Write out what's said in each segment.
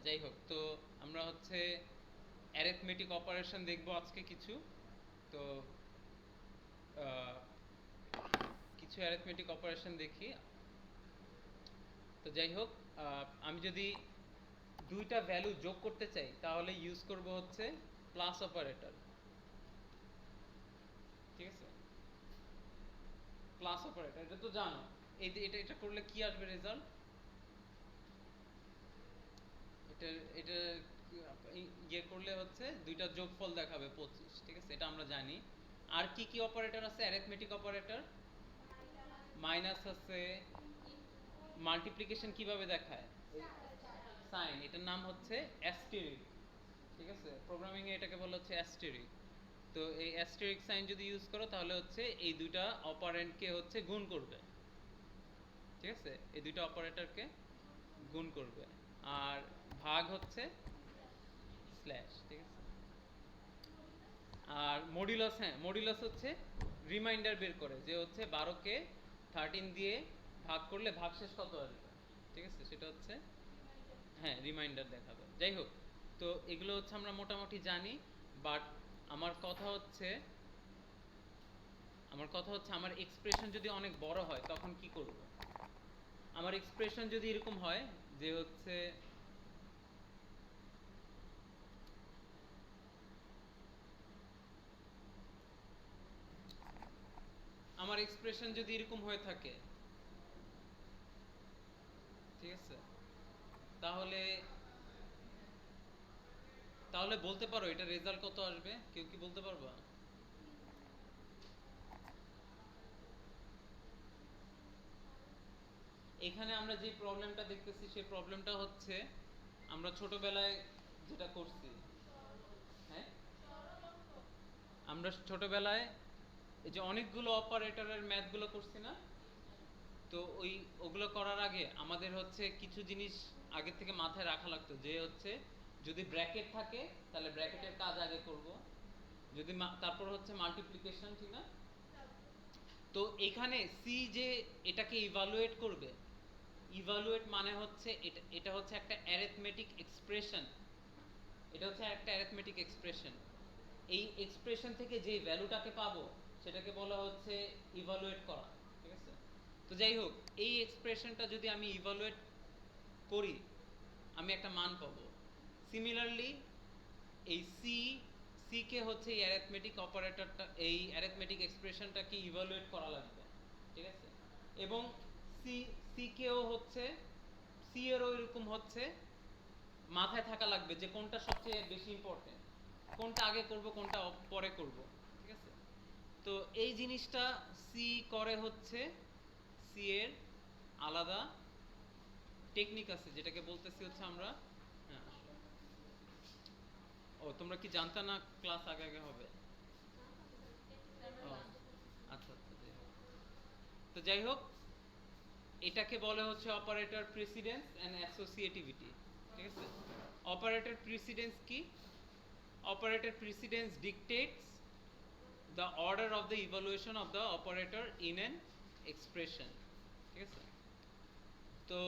যাই হোক, তো আমরা হচ্ছে অ্যারিথমেটিক অপারেশন দেখব আজকে কিছু। তো আহ, কিছু অ্যারিথমেটিক অপারেশন দেখি। তো যাই হোক, আমি যদি দুইটা ভ্যালু যোগ করতে চাই তাহলে ইউজ করব হচ্ছে প্লাস অপারেটর। ঠিক আছে, প্লাস অপারেটর এটা তো জানো। এটা এটা করলে কি আসবে রেজাল্ট? এটা এটা ইয়ে করলে হচ্ছে দুইটা যোগফল দেখাবে 25। ঠিক আছে, এটা আমরা জানি। আর কি কি অপারেটর আছে অ্যারিথমেটিক অপারেটর? মাইনাস আছে, মাল্টিপ্লিকেশন কিভাবে দেখায়? সাইন, এটার নাম হচ্ছে অ্যাস্টেরিক। ঠিক আছে, প্রোগ্রামিং এ এটাকে বলা হচ্ছে অ্যাস্টেরিক। তো এই অ্যাস্টেরিক সাইন যদি ইউজ করো তাহলে হচ্ছে এই দুইটা অপারেন্টকে হচ্ছে গুণ করবে। ঠিক আছে, এই দুইটা অপারেটরকে গুণ করবে। আর ভাগ হচ্ছে স্ল্যাশ। ঠিক আছে, আর মডিউলাস, হ্যাঁ মডিউলাস হচ্ছে রিমাইন্ডার বের করে যে হচ্ছে 12কে 13 দিয়ে ভাগ করলে ভাগশেষ কত আসবে। ঠিক আছে, সেটা হচ্ছে হ্যাঁ রিমাইন্ডার দেখাবে। যাই হোক, তো এগুলো হচ্ছে আমরা মোটামুটি জানি। বাট আমার কথা হচ্ছে আমার এক্সপ্রেশন যদি অনেক বড় হয় তখন কি করব? আমার এক্সপ্রেশন যদি এরকম হয় যে হচ্ছে আমার এক্সপ্রেশন যদি এরকম হয়ে থাকে, ঠিক আছে, তাহলে তাহলে বলতে পারো এটা রেজাল্ট কত আসবে? কেউ কি বলতে পারবা? এখানে আমরা যে প্রবলেমটা দেখতেছি সেই প্রবলেমটা হচ্ছে আমরা ছোটবেলায় যেটা করছি। হ্যাঁ, আমরা ছোটবেলায় এই যে অনেকগুলো অপারেটরের ম্যাথগুলো করছি না? তো ওগুলো করার আগে আমাদের হচ্ছে কিছু জিনিস আগে থেকে মাথায় রাখা লাগতো যে হচ্ছে যদি ব্র্যাকেট থাকে তাহলে ব্র্যাকেটের কাজ আগে করব, যদি তারপর হচ্ছে মাল্টিপ্লিকেশন, ঠিক না? তো এখানে সি যে এটাকে ইভালুয়েট করবে, ইভালুয়েট মানে হচ্ছে এটা এটা হচ্ছে একটা অ্যারিথমেটিক এক্সপ্রেশন। এটা হচ্ছে একটা অ্যারিথমেটিক এক্সপ্রেশন। এই এক্সপ্রেশন থেকে যে ভ্যালুটাকে পাবো সেটাকে বলা হচ্ছে ইভালুয়েট করা। ঠিক আছে, তো যাই হোক, এই এক্সপ্রেশনটা যদি আমি ইভালুয়েট করি আমি একটা মান পাবো। সিমিলারলি এই সি কে হচ্ছে এই অ্যারিথমেটিক অপারেটরটা, এই অ্যারিথমেটিক এক্সপ্রেশনটাকে ইভালুয়েট করা লাগবে। ঠিক আছে, এবং সি সি কেও হচ্ছে সি এরও এরকম হচ্ছে মাথায় থাকা লাগবে যে কোনটা সবচেয়ে বেশি ইম্পর্টেন্ট, কোনটা আগে করব কোনটা পরে করব। ঠিক আছে, তো এই জিনিসটা সি করে হচ্ছে সি এর আলাদা টেকনিক আছে যেটাকে বলতেছি হচ্ছে আমরা। হ্যাঁ, ও তোমরা কি জানতা না ক্লাস আগে আগে হবে? ও আচ্ছা আচ্ছা, যাই হোক। তো যাই হোক, এটাকে বলে হচ্ছে অপারেটর প্রিসিডেন্স অ্যান্ড অ্যাসোসিয়েটিভিটি। ঠিক আছে, অপারেটর প্রিসিডেন্স কি? Operator precedence ডিকটেটস the order of the evaluation of the operator in an expression. ঠিক আছে, তো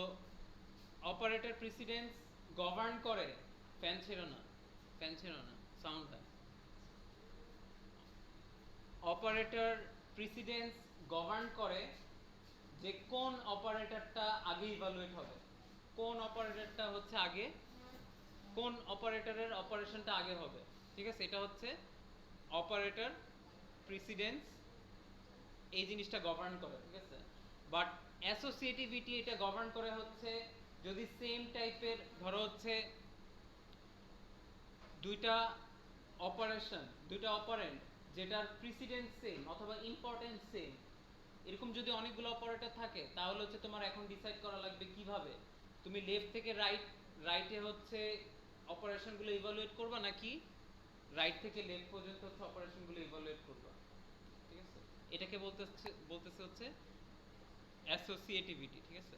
অপারেটর প্রিসিডেন্স গভর্ন করে, ফ্যান ছিল না, ফ্যান ছিল না, সাউন্ড হয়। অপারেটর প্রিসিডেন্স গভর্ন করে যে কোন অপারেটরটা আগে ইভালুয়েট হবে, কোন অপারেটরটা হচ্ছে আগে, কোন অপারেটরের অপারেশনটা আগে হবে। ঠিক আছে, এটা হচ্ছে অপারেটর প্রিসিডেন্স, এই জিনিসটা গভর্ন করে। ঠিক আছে, বাট অ্যাসোসিয়েটিভিটি এটা গভর্ন করে হচ্ছে যদি সেম টাইপের ধরো হচ্ছে দুইটা অপারেশন, দুইটা অপারেন্ট যেটার প্রিসিডেন্স সেম অথবা ইম্পর্টেন্স সেম, এরকম যদি অনেকগুলো অপারেটর থাকে তাহলে হচ্ছে তোমার এখন ডিসাইড করা লাগবে কিভাবে তুমি লেফট থেকে রাইটে হচ্ছে অপারেশনগুলো ইভালুয়েট করবা নাকি রাইট থেকে লেফট পর্যন্ত হচ্ছে অপারেশনগুলো ইভালুয়েট করবা। ঠিক আছে, এটাকে বলতেছে হচ্ছে অ্যাসোসিয়েটিভিটি। ঠিক আছে,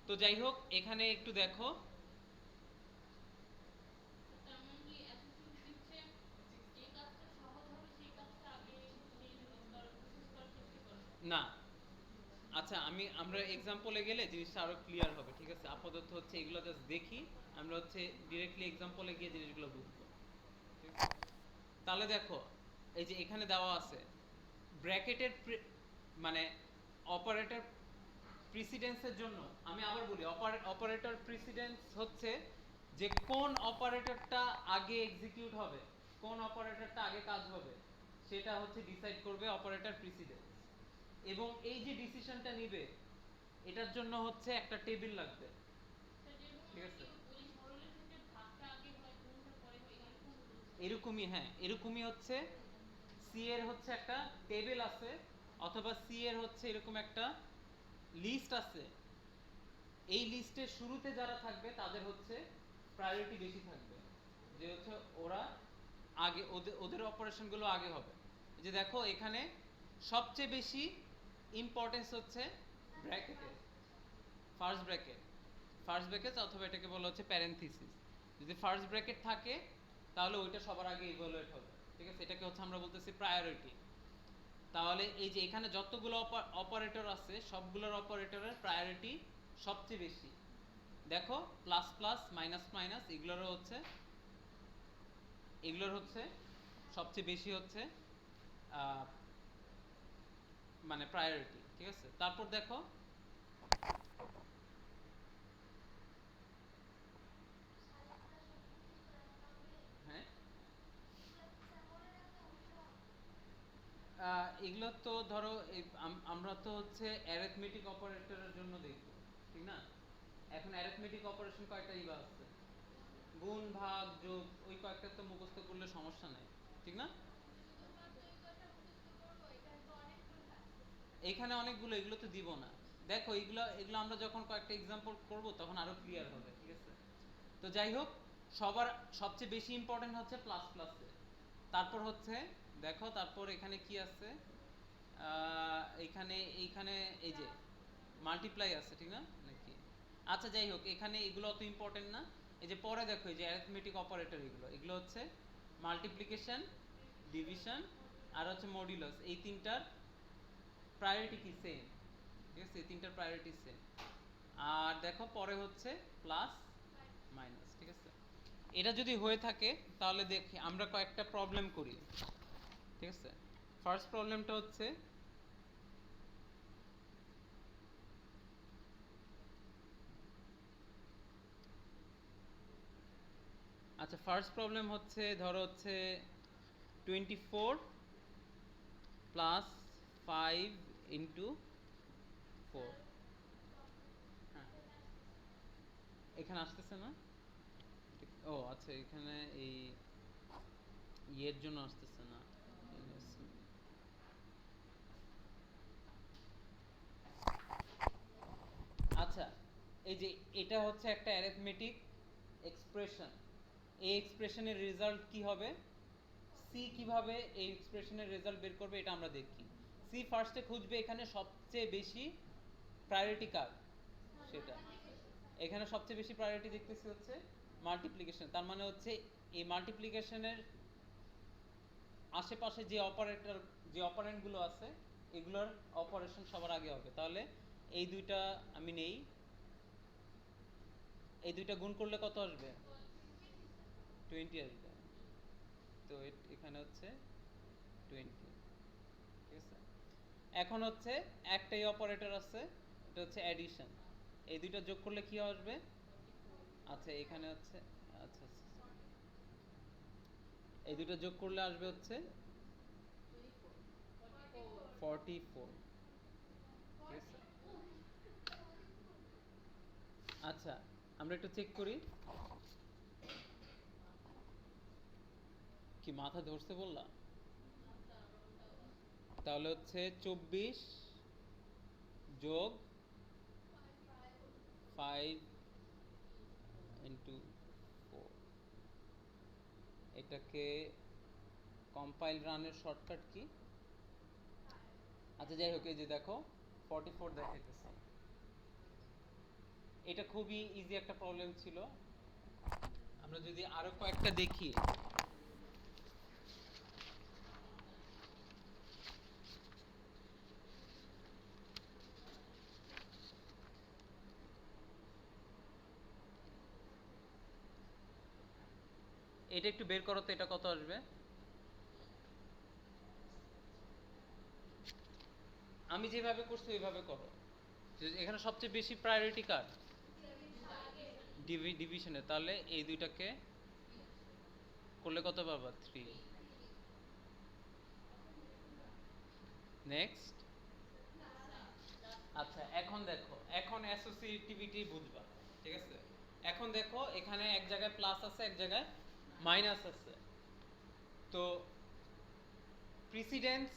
তো যাই হোক এখানে একটু দেখো। না, আচ্ছা আমরা এক্সাম্পলে গেলে জিনিসটা আরো ক্লিয়ার হবে, ঠিক আছে? আপাতত হচ্ছে এগুলো জাস্ট দেখি, আমরা হচ্ছে ডিরেক্টলি এক্সাম্পলে গিয়ে জিনিসগুলো বুঝবো, ঠিক আছে? তাহলে দেখো, এই যে এখানে দেওয়া আছে ব্র্যাকেটের মানে অপারেটর প্রিসিডেন্সের জন্য, আমি আবার বলি অপারেটর প্রিসিডেন্স হচ্ছে যে কোন অপারেটরটা আগে এক্সিকিউট হবে, কোন অপারেটরটা আগে কাজ হবে, সেটা হচ্ছে ডিসাইড করবে অপারেটর প্রিসিডেন্স। এবং এই যে ডিসিশনটা নিবে এটার জন্য হচ্ছে একটা টেবিল লাগবে, ঠিক আছে? এরকমই, হ্যাঁ এরকমই হচ্ছে সি এর হচ্ছে একটা টেবিল আছে, অথবা সি এর হচ্ছে এরকম একটা লিস্ট আছে। এই লিস্টের শুরুতে যারা থাকবে তাদের হচ্ছে প্রায়োরিটি বেশি থাকবে, যে হচ্ছে ওরা আগে ওদের অপারেশনগুলো আগে হবে। যে দেখো এখানে সবচেয়ে বেশি ইম্পর্টেন্স হচ্ছে ব্র্যাকেটে, ফার্স্ট ব্র্যাকেট অথবা এটাকে বলা হচ্ছে প্যারেনথিসিস। যদি ফার্স্ট ব্র্যাকেট থাকে তাহলে ওইটা সবার আগে ইভালুয়েট হবে, ঠিক আছে? এটাকে হচ্ছে আমরা বলতেছি প্রায়োরিটি। তাহলে এই যে এখানে যতগুলো অপারেটর আছে সবগুলোর অপারেটরের প্রায়োরিটি সবচেয়ে বেশি। দেখো প্লাস প্লাস মাইনাস মাইনাস এগুলোর হচ্ছে সবচেয়ে বেশি হচ্ছে মানে প্রায়োরিটি, ঠিক আছে? তারপর দেখো হ্যাঁ, এগুলো তো ধরো আমরা তো হচ্ছে অ্যারিথমেটিক অপারেটরের জন্য দেখব, ঠিক না? এখন অ্যারিথমেটিক অপারেশন কয়টা ইবা আছে, গুণ ভাগ যোগ, ওই কয়েকটা তো মুখস্থ করলে সমস্যা নাই, ঠিক না? এখানে অনেকগুলো, এগুলো তো দিব না। দেখো এগুলো এগুলো আমরা যখন কয়েকটা এক্সাম্পল করব তখন আরো ক্লিয়ার হবে, ঠিক আছে? তো যাই হোক, সবার সবচেয়ে বেশি ইম্পর্টেন্ট হচ্ছে প্লাস প্লাসে। তারপর হচ্ছে দেখো, তারপর এখানে কি আছে, এইখানে এইখানে এই যে মাল্টিপ্লাই আছে, ঠিক না নাকি? আচ্ছা যাই হোক, এখানে এগুলো অত ইম্পর্টেন্ট না। এই যে পরে দেখো এই যে অ্যারিথমেটিক অপারেটর, এগুলো হচ্ছে মাল্টিপ্লিকেশন, ডিভিশন আর হচ্ছে মডুলাস। এই তিনটার প্রায়োরিটি কি সেম, ঠিক আছে? এই তিনটার প্রায়োরিটি সেম। আর দেখো পরে হচ্ছে প্লাস মাইনাস, ঠিক আছে? এটা যদি হয়ে থাকে তাহলে দেখি আমরা কয়েকটা প্রবলেম করি, ঠিক আছে? ফার্স্ট প্রবলেমটা হচ্ছে, আচ্ছা ফার্স্ট প্রবলেম হচ্ছে ধরো হচ্ছে 24 প্লাস 5 ইন্টু 4। হ্যাঁ, এখানে আসতেছে না? ও আচ্ছা, এখানে এই ইয়ের জন্য আসতেছে না। আচ্ছা, এই যে এটা হচ্ছে একটা অ্যারিথমেটিক এক্সপ্রেশন। এই এক্সপ্রেশনের রেজাল্ট কি হবে, সি কিভাবে এই এক্সপ্রেশনের রেজাল্ট বের করবে এটা আমরা দেখি। সি ফার্স্টে খুঁজবে এখানে সবচেয়ে বেশি প্রায়োরিটি কার, সেটা। এখানে সবচেয়ে বেশি প্রায়োরিটি দেখতেছি হচ্ছে মাল্টিপ্লিকেশন। তার মানে হচ্ছে এই মাল্টিপ্লিকেশনের আশেপাশে যে অপারেন্টগুলো আছে এগুলোর অপারেশন সবার আগে হবে। তাহলে এই দুইটা আমি নেই, এই দুইটা গুণ করলে কত আসবে, 20 আসবে। তো এখানে হচ্ছে 20, ঠিক আছে? এখন হচ্ছে একটাই অপারেটর আছে, এটা হচ্ছে অ্যাডিশন। এই দুইটা যোগ করলে কি আসবে, আচ্ছা এখানে হচ্ছে, আচ্ছা আচ্ছা, এই দুটো যোগ করলে আসবে হচ্ছে 44, ঠিক আছে? আচ্ছা আমরা একটু চেক করি, কি মাথা ধরছে বললাম? তাহলে হচ্ছে 24 যোগ 5 ইন্টু 4, এটাকে কম্পাইল রানের শর্টকাট কি? আচ্ছা যাই হোক, এই যে দেখো 44 দেখাইতেছে। এটা খুবই ইজি একটা প্রবলেম ছিল। আমরা যদি আরো কয়েকটা দেখি, এটা একটু বের করো তো, এটা কত আসবে? আমি যেভাবে করছি ওইভাবে করো। এখানে সবচেয়ে বেশি প্রায়োরিটি কার? ডিভিশনে। তাহলে এই দুইটাকে করলে কত পাবা? 3। নেক্সট। আচ্ছা এখন দেখো, এখন অ্যাসোসিয়েটিভিটি বুঝবা, ঠিক আছে? এখন দেখো এখানে এক জায়গায় প্লাস আছে, এক জায়গায় মাইনাস আছে। তো প্রিসিডেন্স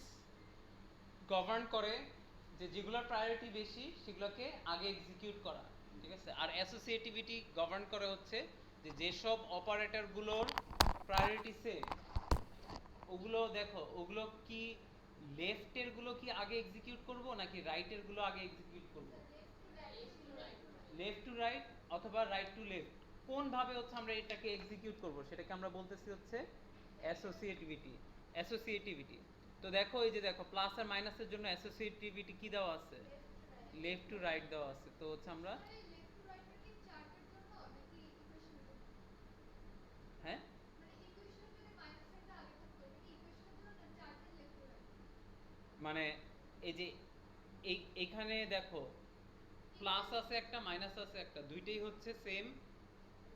গভর্ন করে যে যেগুলোর প্রায়োরিটি বেশি সেগুলোকে আগে এক্সিকিউট করা, ঠিক আছে? আর অ্যাসোসিয়েটিভিটি গভর্ন করে হচ্ছে যে যেসব অপারেটরগুলোর প্রায়োরিটি সেম, ওগুলো দেখো ওগুলো কি লেফটের গুলো কি আগে এক্সিকিউট করব নাকি রাইটের গুলো আগে এক্সিকিউট করব? লেফট টু রাইট অথবা রাইট টু লেফট, কোন ভাবে হচ্ছে আমরা এটাকে এক্সিকিউট করব সেটাকে আমরা বলতেছি হচ্ছে অ্যাসোসিয়েটিভিটি। অ্যাসোসিয়েটিভিটি। তো দেখো এই যে দেখো প্লাস আর মাইনাসের জন্য অ্যাসোসিয়েটিভিটি কি দেওয়া আছে? লেফট টু রাইট দেওয়া আছে। তো হচ্ছে আমরা হ্যাঁ মানে এই যে এইখানে দেখো প্লাস আছে একটা, মাইনাস আছে একটা, দুইটাই হচ্ছে সেম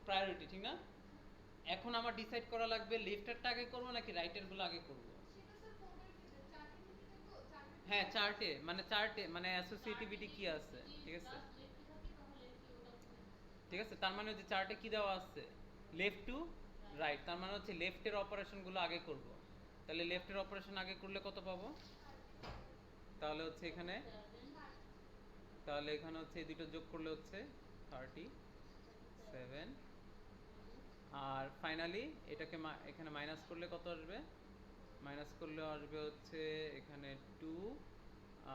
প্রায়োরিটি, ঠিক না? এখন আমার ডিসাইড করা লাগবে লেফটেরটা আগে করব নাকি রাইটের গুলো আগে করব। হ্যাঁ চার্টে, মানে চার্টে মানে অ্যাসোসিয়েটিভিটি কি আছে, ঠিক আছে? ঠিক আছে, তার মানে যে চার্টে কি দেওয়া আছে? লেফট টু রাইট, তার মানে হচ্ছে লেফটের অপারেশনগুলো আগে করব। তাহলে লেফটের অপারেশন আগে করলে কত পাবো? তাহলে হচ্ছে এখানে, তাহলে এখানে হচ্ছে এই দুটো যোগ করলে হচ্ছে 37। আর ফাইনালি এটাকে এখানে মাইনাস করলে কত আসবে? মাইনাস করলে আসবে হচ্ছে এখানে 2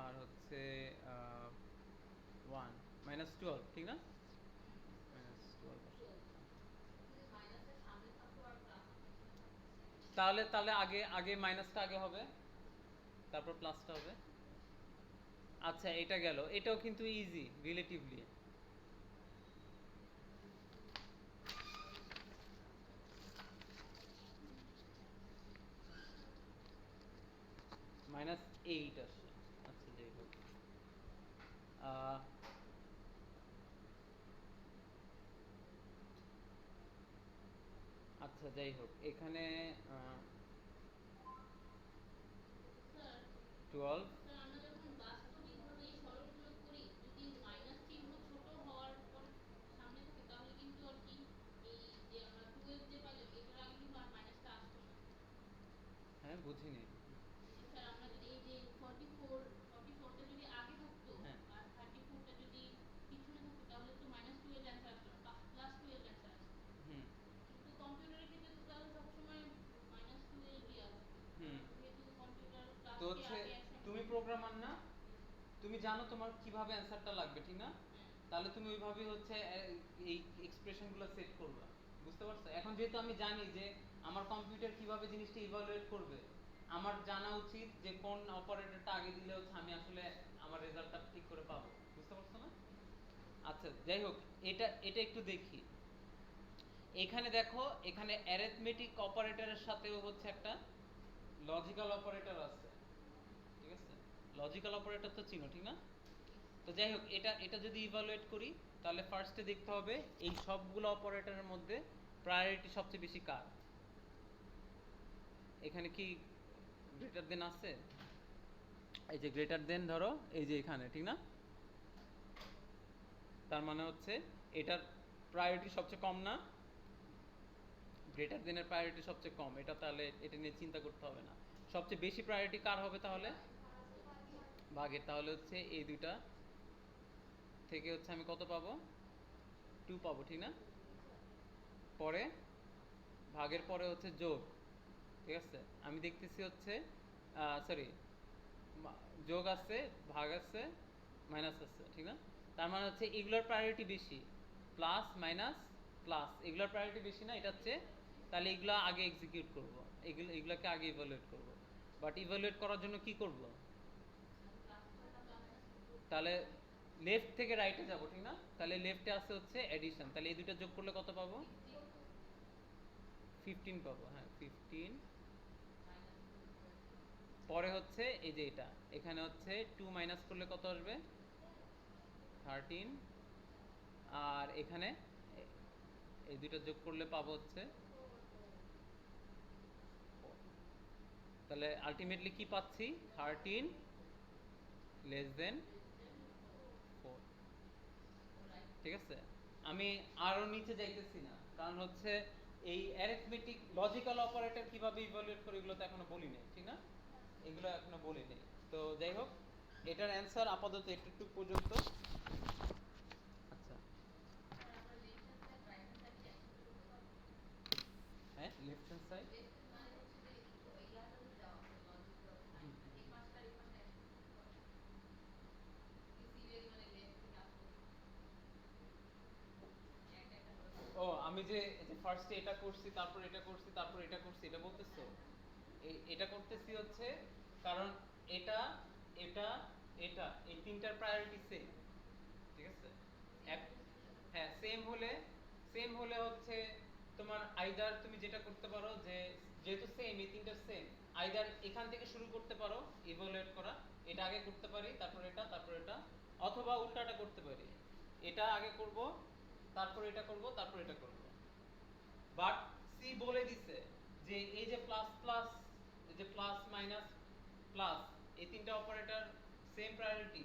আর হচ্ছে 1, -12, ঠিক না? -12। তাহলে তাহলে আগে আগে মাইনাসটা আগে হবে, তারপর প্লাসটা হবে। আচ্ছা এটা গেল, এটাও কিন্তু ইজি রিলেটিভলি। -8 আসছে। আচ্ছা যাই হোক, আচ্ছা যাই হোক এখানে 12। হ্যাঁ বুঝিনি। হ্যাঁ হুম হুম। তো হচ্ছে তুমি প্রোগ্রামার না, তুমি জানো তোমার কিভাবে অ্যান্সারটা লাগবে, ঠিক না? তাহলে তুমি ওইভাবেই হচ্ছে এই এক্সপ্রেশনগুলো সেট করবে, বুঝতে পারছো? এখন যেহেতু আমি জানি যে আমার কম্পিউটার কিভাবে জিনিসটা ইভালুয়েট করবে, আমার জানা উচিত যে কোন অপারেটরটা আগে দিলে হচ্ছে আমি আসলে আমার রেজাল্টটা ঠিক করে পাবো, বুঝতে পারছো না? আচ্ছা যাই হোক, এটা এটা একটু দেখি। এখানে দেখো এখানে অ্যারিথমেটিক অপারেটরের সাথেও হচ্ছে একটা লজিক্যাল অপারেটর আছে, ঠিক আছে? লজিক্যাল অপারেটর তো চিনো, ঠিক না? তো যাই হোক এটা এটা যদি ইভালুয়েট করি তাহলে ফার্স্টে দেখতে হবে এই সবগুলো অপারেটরের মধ্যে প্রায়োরিটি সবচেয়ে বেশি কার। এখানে কি গ্রেটার দেন আছে? এই যে গ্রেটার দেন ধরো এই যে এখানে, ঠিক না? তার মানে হচ্ছে এটার প্রায়োরিটি সবচেয়ে কম না? গ্রেটার দেনের প্রায়োরিটি সবচেয়ে কম, এটা তাহলে এটা নিয়ে চিন্তা করতে হবে না। সবচেয়ে বেশি প্রায়োরিটি কার হবে তাহলে? ভাগের। তাহলে হচ্ছে এই দুইটা থেকে হচ্ছে আমি কত পাবো? 2 পাবো, ঠিক না? পরে ভাগের পরে হচ্ছে যোগ, ঠিক আছে? আমি দেখতেছি হচ্ছে সরি, যোগ আছে, ভাগ আছে, মাইনাস আছে, ঠিক না? তার মানে হচ্ছে এগুলোর প্রায়োরিটি বেশি, প্লাস মাইনাস প্লাস এগুলোর প্রায়োরিটি বেশি না এটা হচ্ছে। তাহলে এগুলো আগে এক্সিকিউট করব, এগুলোকে আগে ইভালুয়েট করব। বাট ইভালুয়েট করার জন্য কি করব? তাহলে লেফট থেকে রাইটে যাব, ঠিক না? তাহলে লেফটে আছে হচ্ছে এডিশন, তাহলে এই দুটো যোগ করলে কত পাবো? 15 পাবো, হ্যাঁ 15। পরে হচ্ছে এই যে এটা, এখানে হচ্ছে 2 মাইনাস করলে কত আসবে? 13। আর এখানে এই দুইটা যোগ করলে পাবো হচ্ছে 4। তাহলে আলটিমেটলি কি পাচ্ছি? 13 লেস দেন 4। ঠিক আছে, আমি আরো নিচে যাইতেছি না, কারণ হচ্ছে এই অ্যারিথমেটিক লজিক্যাল অপারেটর কিভাবে ইভালুয়েট করে এগুলো তো এখনো বলি নাই, ঠিক না? এগুলো এখনো বলি নাই। তো যাই হোক, এটার অ্যান্সার আপাতত একটু পর্যন্ত। আচ্ছা, হ্যাঁ লেফট হ্যান্ড সাইড। ও আমি যে ফার্স্টে এটা করছি, তারপর এটা করছি, তারপর এটা করছি, এটা বলতেছো? এটা করতেছি হচ্ছে কারণ এটা এটা এটা এই তিনটার প্রায়োরিটি সেম। ঠিক আছে, এক, হ্যাঁ সেম হলে হচ্ছে তোমার আইদার তুমি যেটা করতে পারো যে যেহেতু সেম, এই তিনটা সেম, আইদার এখান থেকে শুরু করতে পারো ইভালুয়েট করা, এটা আগে করতে পারি তারপর এটা, তারপর এটা, অথবা উল্টাটা করতে পারি, এটা আগে করব তারপর এটা করব তারপর এটা করব। বাট সি বলে দিছে যে এই যে প্লাস প্লাস, এই যে প্লাস মাইনাস প্লাস, এই তিনটা operator same priority.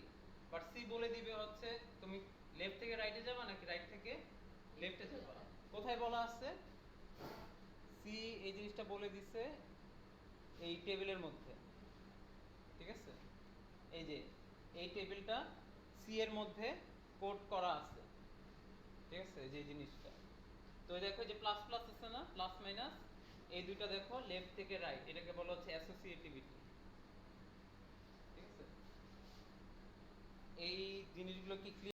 But C বলে দিবে হচ্ছে তুমি লেফট থেকে রাইটে যাবা নাকি রাইট থেকে লেফটে যাবা। কোথায় বলা আছে? সি এই জিনিসটা বলে দিছে এই টেবিলের মধ্যে। ঠিক আছে, এই যে এই টেবিলটা সি এর মধ্যে কোড করা আছে। ঠিক আছে, যে জিনিসটা, তো দেখো যে প্লাস প্লাস আছে না, প্লাস মাইনাস, এই দুইটা দেখো লেফট থেকে রাইট, এটাকে বলা হচ্ছে অ্যাসোসিয়েটিভিটি। ঠিক আছে, এই জিনিসগুলো কি